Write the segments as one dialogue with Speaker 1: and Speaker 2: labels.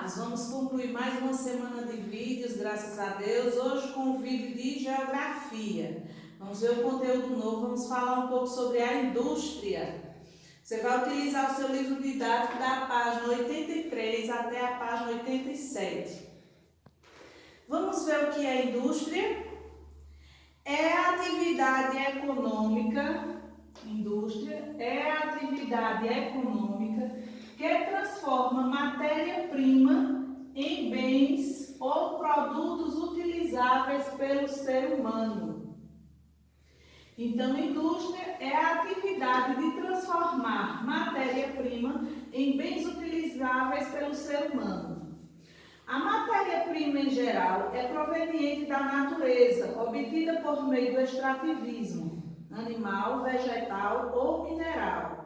Speaker 1: amados, vamos concluir mais uma semana de vídeos, graças a Deus. Hoje com o vídeo de geografia. Vamos ver o conteúdo novo, vamos falar um pouco sobre a indústria. Você vai utilizar o seu livro didático da página 83 até a página 87. Vamos ver o que é indústria. É a atividade econômica, indústria é a atividade econômica que transforma matéria-prima em bens ou produtos utilizáveis pelo ser humano. Então, indústria é a atividade de transformar matéria-prima em bens utilizáveis pelo ser humano. A matéria-prima em geral é proveniente da natureza, obtida por meio do extrativismo, animal, vegetal ou mineral.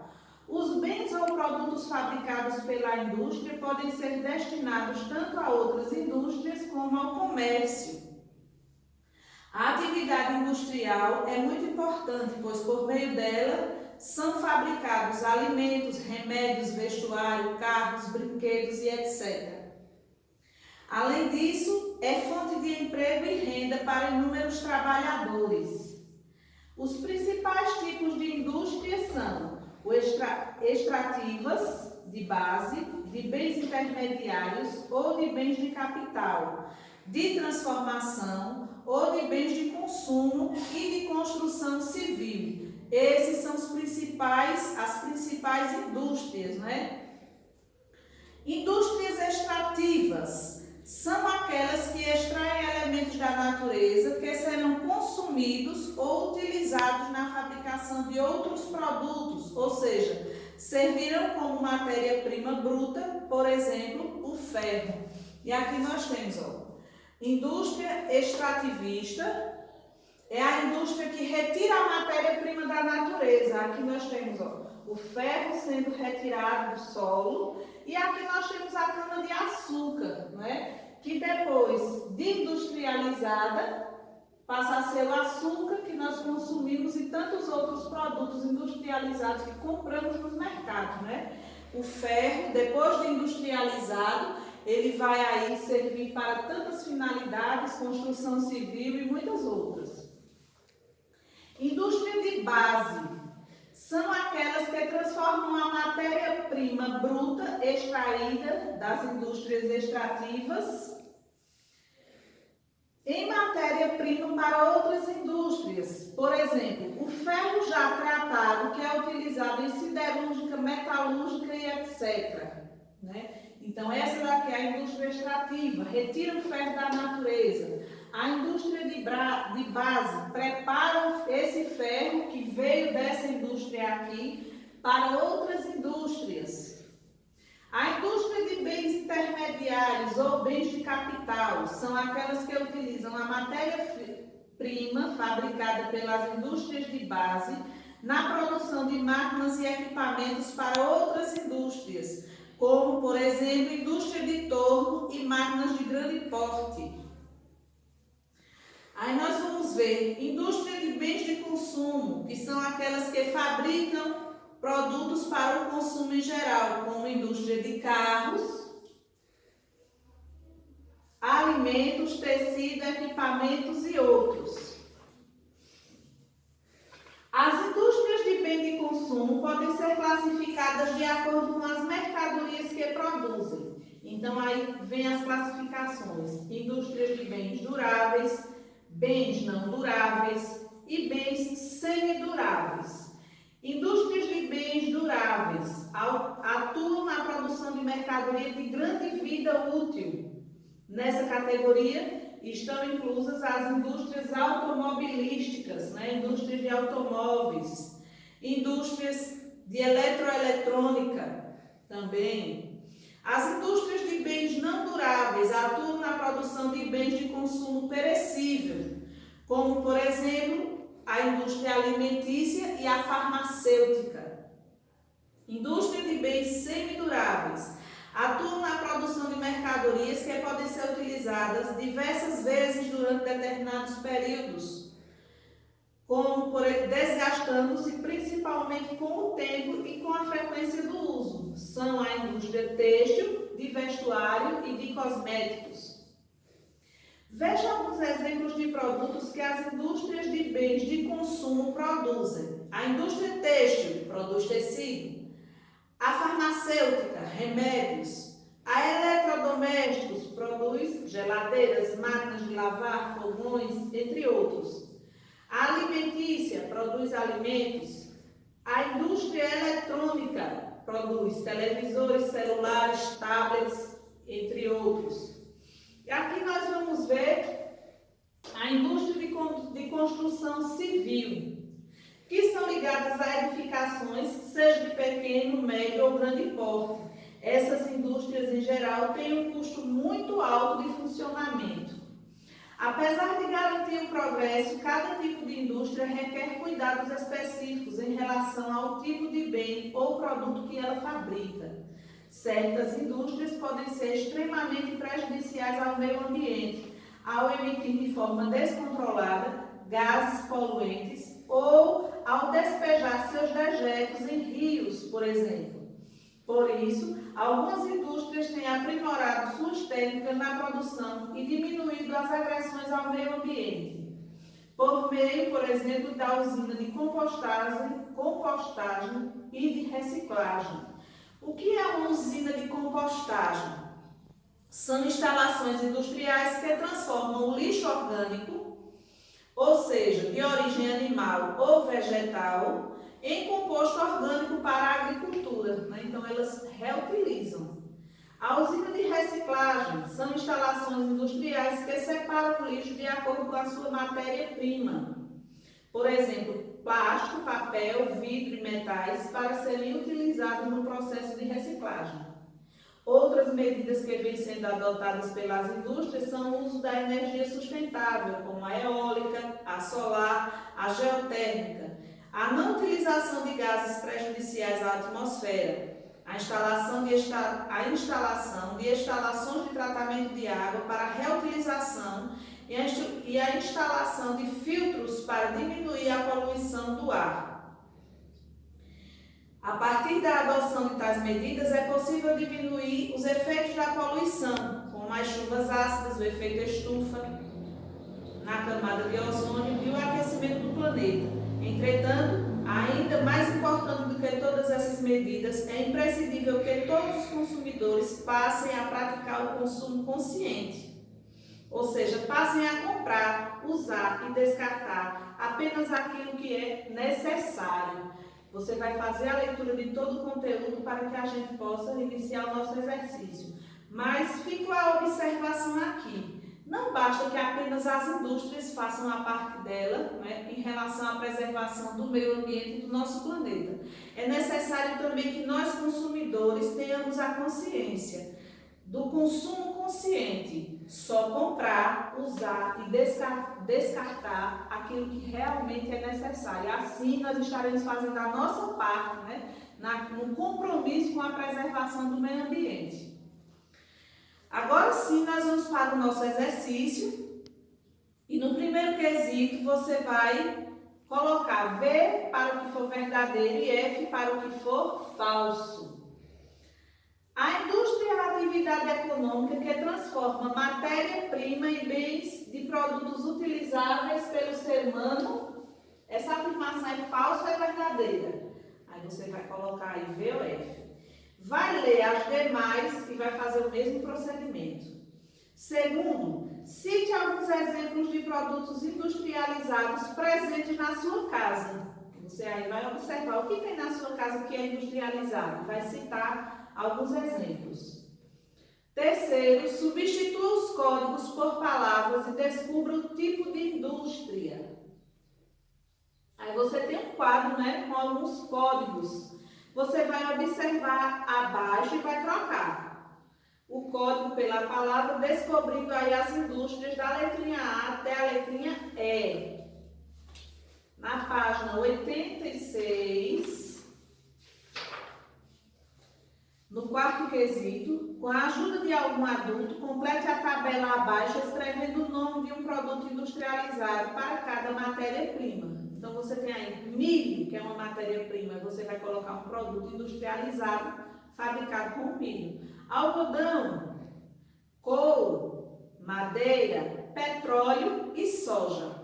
Speaker 1: Os bens ou produtos fabricados pela indústria podem ser destinados tanto a outras indústrias como ao comércio. A atividade industrial é muito importante, pois por meio dela são fabricados alimentos, remédios, vestuário, carros, brinquedos e etc. Além disso, é fonte de emprego e renda para inúmeros trabalhadores. Os principais tipos de indústria são extrativas, de base, de bens intermediários ou de bens de capital, de transformação ou de bens de consumo e de construção civil. Esses são as principais indústrias, né? Indústrias extrativas são aquelas que extraem elementos da natureza que serão consumidos ou utilizados na fabricação de outros produtos, ou seja, servirão como matéria-prima bruta, por exemplo, o ferro. E aqui nós temos, indústria extrativista, é a indústria que retira a matéria-prima da natureza. Aqui nós temos, o ferro sendo retirado do solo, e aqui nós temos a cana-de-açúcar, não é? Que depois de industrializada passa a ser o açúcar que nós consumimos e tantos outros produtos industrializados que compramos nos mercados, né? O ferro, depois de industrializado, ele vai aí servir para tantas finalidades, construção civil e muitas outras. Indústria de base são aquelas que transformam a matéria-prima bruta extraída das indústrias extrativas em matéria-prima para outras indústrias. Por exemplo, o ferro já tratado, que é utilizado em siderúrgica, metalúrgica e etc. Né? Então, essa daqui é a indústria extrativa, retira o ferro da natureza. A indústria de base prepara esse ferro que veio dessa indústria aqui para outras indústrias. A indústria de bens intermediários ou bens de capital são aquelas que utilizam a matéria-prima fabricada pelas indústrias de base na produção de máquinas e equipamentos para outras indústrias, como, por exemplo, indústria de torno e máquinas de grande porte. Aí nós vamos ver indústria de bens de consumo, que são aquelas que fabricam produtos para o consumo em geral, como indústria de carros, alimentos, tecido, equipamentos e outros. As indústrias de bem de consumo podem ser classificadas de acordo com as mercadorias que produzem. Então aí vem as classificações: indústrias de bens duráveis, bens não duráveis e bens semiduráveis. Indústrias de bens duráveis atuam na produção de mercadoria de grande vida útil. Nessa categoria estão inclusas as indústrias automobilísticas, né? Indústrias de automóveis, indústrias de eletroeletrônica também. As indústrias de bens não duráveis atuam na produção de bens de consumo perecível, como, por exemplo, a indústria alimentícia e a farmacêutica. Indústria de bens semiduráveis atuam na produção de mercadorias que podem ser utilizadas diversas vezes durante determinados períodos, como desgastando-se principalmente com o tempo e com a frequência do uso. São a indústria têxtil, de vestuário vestuário e de cosméticos. Veja alguns exemplos de produtos que as indústrias de bens de consumo produzem. A indústria têxtil produz tecido, a farmacêutica, remédios, a eletrodomésticos produz geladeiras, máquinas de lavar, fogões, entre outros. A alimentícia produz alimentos, a indústria eletrônica produz televisores, celulares, tablets, entre outros. E aqui nós vamos ver a indústria de construção civil, que são ligadas a edificações, seja de pequeno, médio ou grande porte. Essas indústrias, em geral, têm um custo muito alto de funcionamento. Apesar de garantir o progresso, cada tipo de indústria requer cuidados específicos em relação ao tipo de bem ou produto que ela fabrica. Certas indústrias podem ser extremamente prejudiciais ao meio ambiente, ao emitir de forma descontrolada gases poluentes ou ao despejar seus dejetos em rios, por exemplo. Por isso, algumas indústrias têm aprimorado suas técnicas na produção e diminuído as agressões ao meio ambiente, por meio, por exemplo, da usina de compostagem e de reciclagem. O que é uma usina de compostagem? São instalações industriais que transformam o lixo orgânico, ou seja, de origem animal ou vegetal, em composto orgânico para a agricultura, né? Então elas reutilizam. A usina de reciclagem são instalações industriais que separam o lixo de acordo com a sua matéria-prima. Por exemplo, plástico, papel, vidro e metais para serem utilizados no processo de reciclagem. Outras medidas que vêm sendo adotadas pelas indústrias são o uso da energia sustentável, como a eólica, a solar, a geotérmica, a não utilização de gases prejudiciais à atmosfera, a instalação de instalações de tratamento de água para reutilização e a instalação de filtros para diminuir a poluição do ar. A partir da adoção de tais medidas, é possível diminuir os efeitos da poluição, como as chuvas ácidas, o efeito estufa na camada de ozônio e o aquecimento do planeta. Entretanto, ainda mais importante do que todas essas medidas, é imprescindível que todos os consumidores passem a praticar o consumo consciente. Ou seja, passem a comprar, usar e descartar apenas aquilo que é necessário. Você vai fazer a leitura de todo o conteúdo para que a gente possa iniciar o nosso exercício. Mas fica a observação aqui. Não basta que apenas as indústrias façam a parte dela, né, em relação à preservação do meio ambiente e do nosso planeta. É necessário também que nós, consumidores, tenhamos a consciência do consumo consciente. Só comprar, usar e descartar aquilo que realmente é necessário. Assim, nós estaremos fazendo a nossa parte, né, no compromisso com a preservação do meio ambiente. Agora sim, nós vamos para o nosso exercício. E no primeiro quesito, você vai colocar V para o que for verdadeiro e F para o que for falso. A indústria é a atividade econômica que transforma matéria-prima em bens de produtos utilizáveis pelo ser humano. Essa afirmação é falsa ou é verdadeira? Aí você vai colocar aí V ou F. Vai ler as demais e vai fazer o mesmo procedimento. Segundo, cite alguns exemplos de produtos industrializados presentes na sua casa. Você aí vai observar o que tem na sua casa que é industrializado. Vai citar alguns exemplos. Terceiro, substitua os códigos por palavras e descubra o tipo de indústria. Aí você tem um quadro, né, com alguns códigos. Você vai observar abaixo e vai trocar o código pela palavra, descobrindo aí as indústrias da letrinha A até a letrinha E. Na página 86, no quarto quesito, com a ajuda de algum adulto, complete a tabela abaixo escrevendo o nome de um produto industrializado para cada matéria-prima. Então, você tem aí milho, que é uma matéria-prima, você vai colocar um produto industrializado fabricado com milho. Algodão, madeira, petróleo e soja.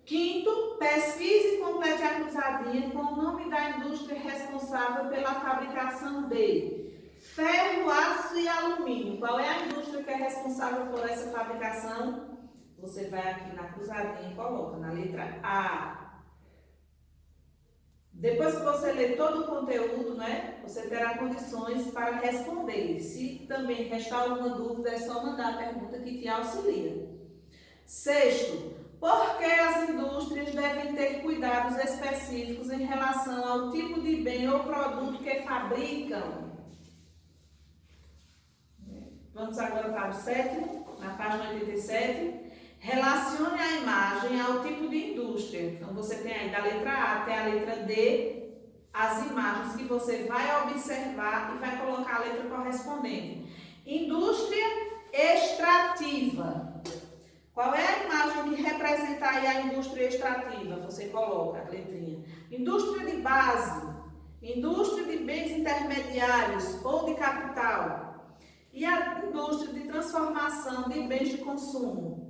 Speaker 1: Quinto, pesquise e complete a cruzadinha com o nome da indústria responsável pela fabricação de ferro, aço e alumínio. Qual é a indústria que é responsável por essa fabricação? Você vai aqui na cruzadinha e coloca na letra A. Depois que você ler todo o conteúdo, né, você terá condições para responder. Se também restar alguma dúvida, é só mandar a pergunta que te auxilia. Sexto, por que as indústrias devem ter cuidados específicos em relação ao tipo de bem ou produto que fabricam? Vamos agora para o sétimo, na página 87. Relacione a imagem ao tipo de indústria. Então, você tem aí da letra A até a letra D, as imagens que você vai observar e vai colocar a letra correspondente. Indústria extrativa. Qual é a imagem que representa aí a indústria extrativa? Você coloca a letrinha. Indústria de base, indústria de bens intermediários ou de capital. E a indústria de transformação de bens de consumo.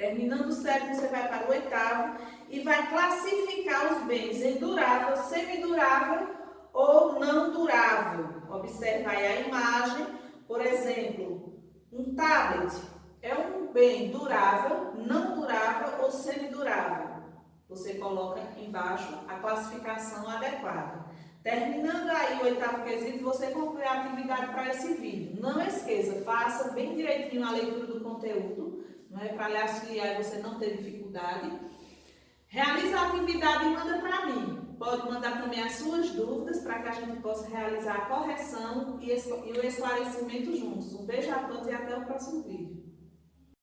Speaker 1: Terminando o sétimo, você vai para o oitavo e vai classificar os bens em durável, semidurável ou não durável. Observa aí a imagem, por exemplo, um tablet. É um bem durável, não durável ou semidurável. Você coloca embaixo a classificação adequada. Terminando aí o oitavo quesito, você conclui a atividade para esse vídeo. Não esqueça, faça bem direitinho a leitura do conteúdo, não é, para lhe auxiliar e você não ter dificuldade. Realize a atividade e manda para mim. Pode mandar também as suas dúvidas para que a gente possa realizar a correção e o esclarecimento juntos. Um beijo a todos e até o próximo vídeo.